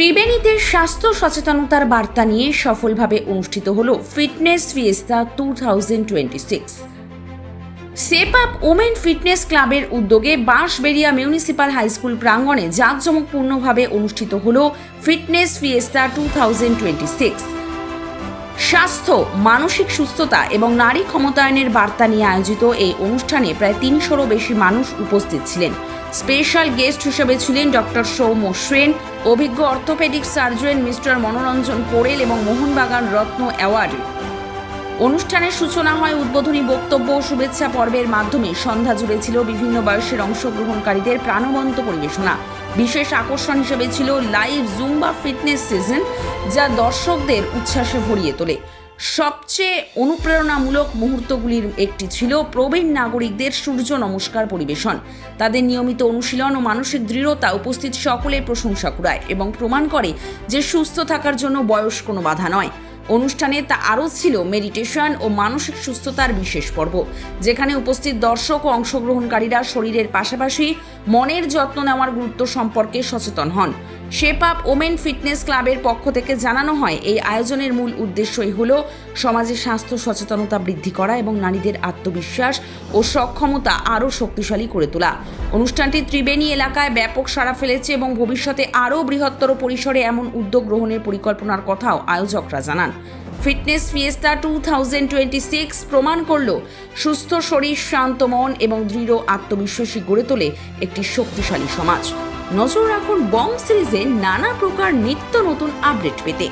ত্রিবেণীতে স্বাস্থ্য সচেতনতার বার্তা নিয়ে সফলভাবে অনুষ্ঠিত হলো fitness Fiesta 2026। Shape up women fitness ক্লাবের উদ্যোগে বাঁশবেড়িয়া মিউনিসিপাল হাই স্কুল প্রাঙ্গণে জাঁকজমকপূর্ণভাবে অনুষ্ঠিত হলো ফিটনেস ফিয়েস্তা 2026। স্বাস্থ্য, মানসিক সুস্থতা এবং নারী ক্ষমতায়নের বার্তা নিয়ে আয়োজিত এই অনুষ্ঠানে প্রায় ৩০০রও বেশি মানুষ উপস্থিত ছিলেন। স্পেশাল গেস্ট হিসেবে ছিলেন ডক্টর সৌম্য সেন, অভিজ্ঞ অর্থোপেডিক সার্জন মিস্টার মনোরঞ্জন কোরেল এবং মোহনবাগান রত্ন অ্যাওয়ার্ড। অনুষ্ঠানের সূচনা হয় উদ্বোধনী বক্তব্য ও শুভেচ্ছা পর্বের মাধ্যমে। সন্ধ্যা জুড়ে ছিল বিভিন্ন বয়সের অংশগ্রহণকারীদের প্রাণবন্ত পরিবেশনা। বিশেষ আকর্ষণ হিসেবে ছিল লাইভ জুম্বা ফিটনেস সিজন, যা দর্শকদের উচ্ছ্বাসে ভরিয়ে তোলে। সবচেয়ে অনুপ্রেরণামূলক মুহূর্তগুলির একটি ছিল প্রবীণ নাগরিকদের সূর্য নমস্কার পরিবেশন। তাদের নিয়মিত অনুশীলন ও মানসিক দৃঢ়তা উপস্থিত সকলের প্রশংসা কুড়ায় এবং প্রমাণ করে যে সুস্থ থাকার জন্য বয়স কোনো বাধা নয়। অনুষ্ঠানে তা আরও ছিল মেডিটেশন ও মানসিক সুস্থতার বিশেষ পর্ব, যেখানে উপস্থিত দর্শক ও অংশগ্রহণকারীরা শরীরের পাশাপাশি মনের যত্ন নেওয়ার গুরুত্ব সম্পর্কে সচেতন হন। শেপ আপ ওমেন ফিটনেস ক্লাবের পক্ষ থেকে জানানো হয়, এই আয়োজনের মূল উদ্দেশ্যই হল সমাজে স্বাস্থ্য সচেতনতা বৃদ্ধি করা এবং নারীদের আত্মবিশ্বাস ও সক্ষমতা আরও শক্তিশালী করে তোলা। অনুষ্ঠানটি ত্রিবেণী এলাকায় ব্যাপক সাড়া ফেলেছে এবং ভবিষ্যতে আরও বৃহত্তর পরিসরে এমন উদ্যোগ গ্রহণের পরিকল্পনার কথাও আয়োজকরা জানান। ফিটনেস ফিয়েস্তা 2026 প্রমাণ করল সুস্থ শরীর, শান্ত মন এবং দৃঢ় আত্মবিশ্বাসী গড়ে তোলে একটি শক্তিশালী সমাজ। নজর রাখুন বং সিরিজে নানা প্রকার নিত্য নতুন আপডেট পেতে।